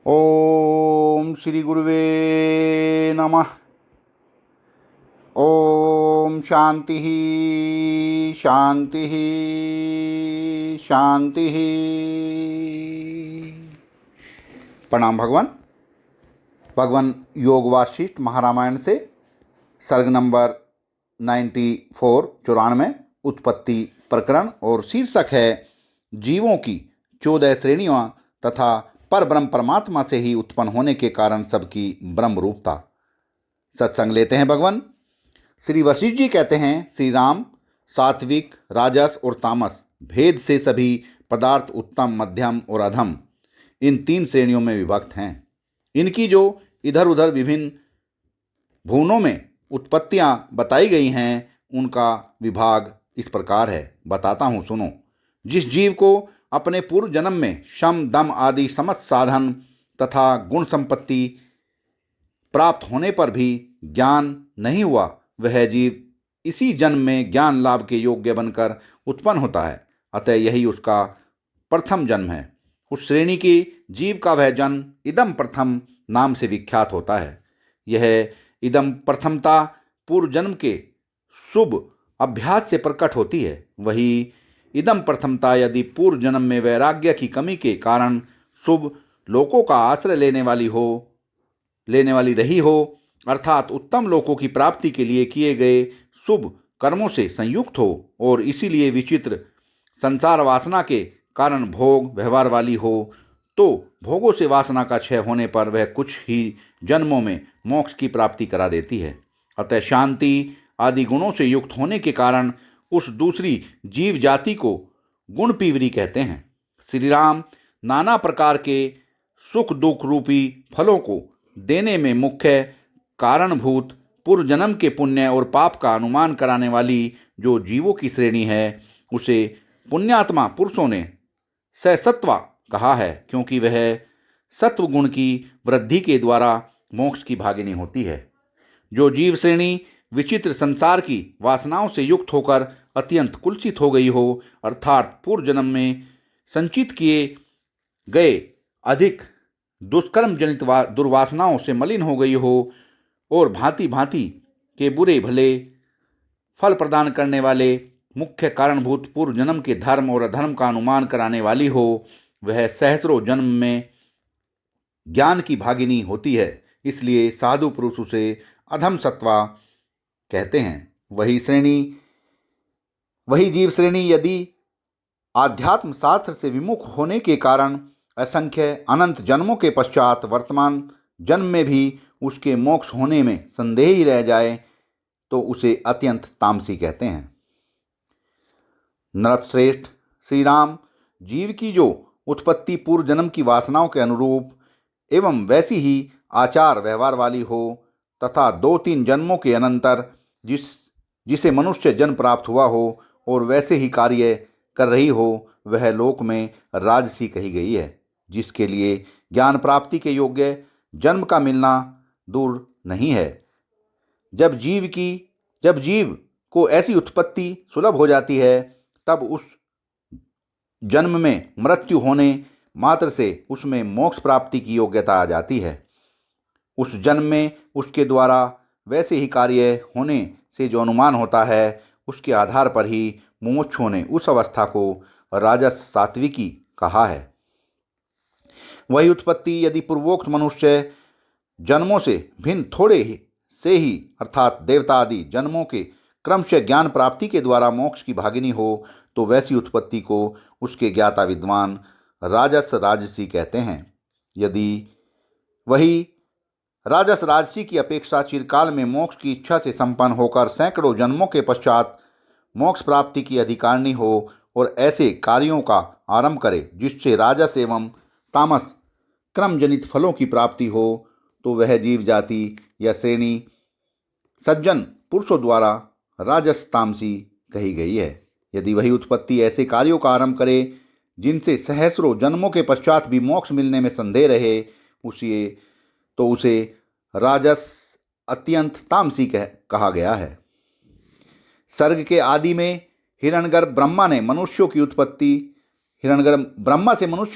ओम श्री गुरुवे नमः। ओम शांति शांति शांति। प्रणाम भगवान। भगवान योग वासिष्ठ महारामायण से सर्ग नंबर 94 उत्पत्ति प्रकरण और शीर्षक है जीवों की 14 श्रेणियाँ तथा पर ब्रह्म परमात्मा से ही उत्पन्न होने के कारण सबकी ब्रह्म रूपता। सत्संग लेते हैं भगवान। श्री वशिष्ठ जी कहते हैं, श्री राम सात्विक, राजस और तामस भेद से सभी पदार्थ उत्तम, मध्यम और अधम इन 3 श्रेणियों में विभक्त हैं। इनकी जो इधर उधर विभिन्न भुवनों में उत्पत्तियां बताई गई हैं, उनका विभाग इस प्रकार है। बताता हूँ, सुनो। जिस जीव को अपने पूर्व जन्म में शम दम आदि समस्त साधन तथा गुण संपत्ति प्राप्त होने पर भी ज्ञान नहीं हुआ, वह जीव इसी जन्म में ज्ञान लाभ के योग्य बनकर उत्पन्न होता है। अतः यही उसका प्रथम जन्म है। उस श्रेणी के जीव का वह जन्म इदम प्रथम नाम से विख्यात होता है। यह इदम प्रथमता पूर्व जन्म के शुभ अभ्यास से प्रकट होती है। वही इदम प्रथमता यदि पूर्व जन्म में वैराग्य की कमी के कारण शुभ लोकों का आश्रय लेने वाली रही हो, अर्थात उत्तम लोकों की प्राप्ति के लिए किए गए शुभ कर्मों से संयुक्त हो और इसीलिए विचित्र संसार वासना के कारण भोग व्यवहार वाली हो, तो भोगों से वासना का क्षय होने पर वह कुछ ही जन्मों में मोक्ष की प्राप्ति करा देती है। अतः शांति आदि गुणों से युक्त होने के कारण उस दूसरी जीव जाति को गुण पीवरी कहते हैं। श्री राम नाना प्रकार के सुख दुख रूपी फलों को देने में मुख्य कारणभूत पूर्व जन्म के पुण्य और पाप का अनुमान कराने वाली जो जीवों की श्रेणी है, उसे पुण्यात्मा पुरुषों ने सत्वा कहा है, क्योंकि वह सत्व गुण की वृद्धि के द्वारा मोक्ष की भागिनी होती है। जो जीव श्रेणी विचित्र संसार की वासनाओं से युक्त होकर अत्यंत कुलसित हो गई हो, अर्थात पूर्व जन्म में संचित किए गए अधिक दुष्कर्म जनित दुर्वासनाओं से मलिन हो गई हो और भांति भांति के बुरे भले फल प्रदान करने वाले मुख्य कारणभूत पूर्व जन्म के धर्म और अधर्म का अनुमान कराने वाली हो, वह सहस्रों जन्म में ज्ञान की भागिनी होती है। इसलिए साधु पुरुष उसे अधम सत्वा कहते हैं। वही जीव श्रेणी यदि आध्यात्म शास्त्र से विमुख होने के कारण असंख्य अनंत जन्मों के पश्चात वर्तमान जन्म में भी उसके मोक्ष होने में संदेह ही रह जाए, तो उसे अत्यंत तामसी कहते हैं। नरश्रेष्ठ, श्री राम जीव की जो उत्पत्ति पूर्व जन्म की वासनाओं के अनुरूप एवं वैसी ही आचार व्यवहार वाली हो तथा 2-3 जन्मों के अनंतर जिसे मनुष्य जन्म प्राप्त हुआ हो और वैसे ही कार्य कर रही हो, वह लोक में राजसी कही गई है, जिसके लिए ज्ञान प्राप्ति के योग्य जन्म का मिलना दूर नहीं है। जब जीव को ऐसी उत्पत्ति सुलभ हो जाती है, तब उस जन्म में मृत्यु होने मात्र से उसमें मोक्ष प्राप्ति की योग्यता आ जाती है। उस जन्म में उसके द्वारा वैसे ही कार्य होने से जो अनुमान होता है, उसके आधार पर ही मुमुक्षु ने उस अवस्था को राजस सात्विकी कहा है। वही उत्पत्ति यदि पूर्वोक्त मनुष्य जन्मों से भिन्न थोड़े से ही अर्थात देवता आदि जन्मों के क्रमशः ज्ञान प्राप्ति के द्वारा मोक्ष की भागिनी हो, तो वैसी उत्पत्ति को उसके ज्ञाता विद्वान राजस राजसी कहते हैं। यदि वही राजस राजसी की अपेक्षा चिरकाल में मोक्ष की इच्छा से संपन्न होकर सैकड़ों जन्मों के पश्चात मोक्ष प्राप्ति की अधिकारिणी हो और ऐसे कार्यों का आरंभ करे जिससे राजस एवं तामस क्रमजनित फलों की प्राप्ति हो, तो वह जीव जाति या श्रेणी सज्जन पुरुषों द्वारा राजस तामसी कही गई है। यदि वही उत्पत्ति ऐसे कार्यों का आरंभ करे जिनसे सहस्रों जन्मों के पश्चात भी मोक्ष मिलने में संदेह रहे, उसे राजस अत्यंत तामसी कहा गया है। सर्ग के आदि में हिरण्यगर्भ ब्रह्मा से मनुष्यों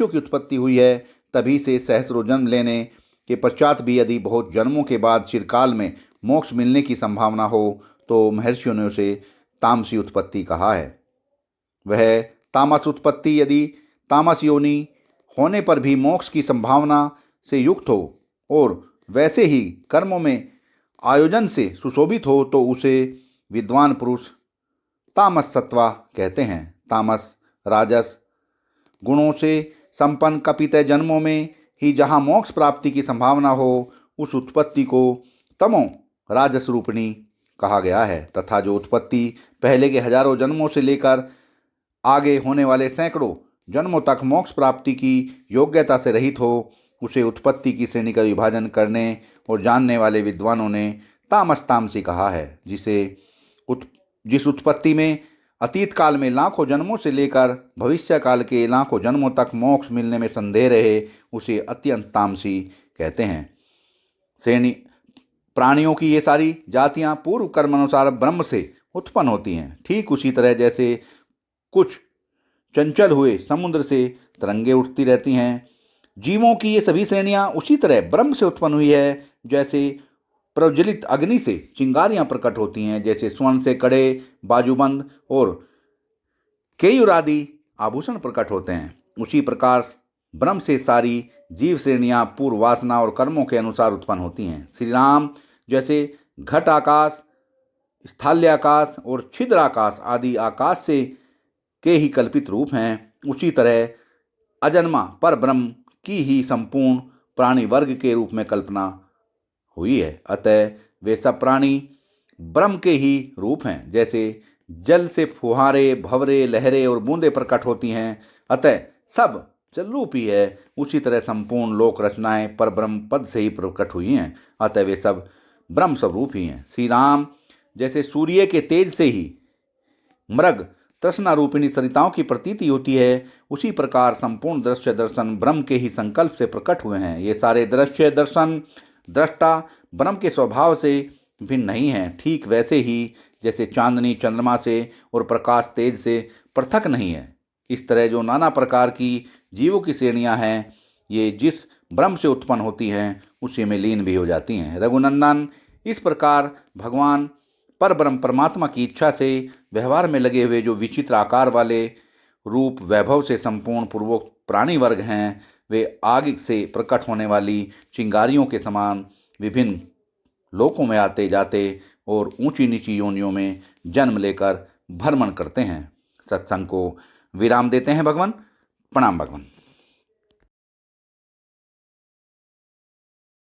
की उत्पत्ति हुई है तभी से सहस्रों जन्म लेने के पश्चात भी यदि बहुत जन्मों के बाद चिरकाल में मोक्ष मिलने की संभावना हो तो महर्षियों ने उसे तामसी उत्पत्ति कहा है। वह तामस उत्पत्ति यदि तामस योनि होने पर भी मोक्ष की संभावना से युक्त हो और वैसे ही कर्मों में आयोजन से सुशोभित हो तो उसे विद्वान पुरुष तामस सत्वा कहते हैं। तामस राजस गुणों से संपन्न कपित जन्मों में ही जहाँ मोक्ष प्राप्ति की संभावना हो उस उत्पत्ति को तमो राजस रूपिणी कहा गया है, तथा जो उत्पत्ति पहले के हजारों जन्मों से लेकर आगे होने वाले सैकड़ों जन्मों तक मोक्ष प्राप्ति की योग्यता से रहित हो उसे उत्पत्ति की श्रेणी का विभाजन करने और जानने वाले विद्वानों ने तामस तामसी कहा है। जिस उत्पत्ति में अतीत काल में लाखों जन्मों से लेकर भविष्य काल के लाखों जन्मों तक मोक्ष मिलने में संदेह रहे उसे अत्यंत तामसी कहते हैं। श्रेणी प्राणियों की ये सारी जातियां पूर्व कर्म अनुसार ब्रह्म से उत्पन्न होती हैं। ठीक उसी तरह जैसे कुछ चंचल हुए समुद्र से तरंगे उठती रहती हैं, जीवों की ये सभी श्रेणियां उसी तरह ब्रह्म से उत्पन्न हुई है। जैसे प्रज्वलित अग्नि से चिंगारियां प्रकट होती हैं, जैसे स्वर्ण से कड़े बाजूबंद और केयूर आदि आभूषण प्रकट होते हैं, उसी प्रकार ब्रह्म से सारी जीव श्रेणियां पूर्व वासना और कर्मों के अनुसार उत्पन्न होती हैं। श्री राम जैसे घट आकाश, स्थाल्य आकाश और छिद्र आकाश आदि आकाश से के ही कल्पित रूप हैं, उसी तरह अजन्मा पर ब्रह्म की ही संपूर्ण प्राणी वर्ग के रूप में कल्पना हुई है। अतः वे सब प्राणी ब्रह्म के ही रूप हैं। जैसे जल से फुहारे, भंवरे, लहरें और बूंदें प्रकट होती हैं, अतः सब जल रूप ही है, उसी तरह संपूर्ण लोक रचनाएं पर ब्रह्म पद से ही प्रकट हुई हैं, अतः वे सब ब्रह्म स्वरूप ही हैं। श्री राम जैसे सूर्य के तेज से ही मृग तृष्णा रूपिणी सरिताओं की प्रतीति होती है, उसी प्रकार संपूर्ण दृश्य दर्शन ब्रह्म के ही संकल्प से प्रकट हुए हैं। ये सारे दृश्य दर्शन दृष्टा ब्रह्म के स्वभाव से भिन्न नहीं हैं। ठीक वैसे ही जैसे चांदनी चंद्रमा से और प्रकाश तेज से पृथक नहीं है, इस तरह जो नाना प्रकार की जीवों की श्रेणियां हैं ये जिस ब्रह्म से उत्पन्न होती हैं उसी में लीन भी हो जाती हैं। रघुनंदन, इस प्रकार भगवान पर ब्रह्म परमात्मा की इच्छा से व्यवहार में लगे हुए जो विचित्र आकार वाले रूप वैभव से संपूर्ण पूर्वोक्त प्राणी वर्ग हैं, वे आग से प्रकट होने वाली चिंगारियों के समान विभिन्न लोकों में आते जाते और ऊंची नीची योनियों में जन्म लेकर भ्रमण करते हैं। सत्संग को विराम देते हैं भगवान। प्रणाम भगवान।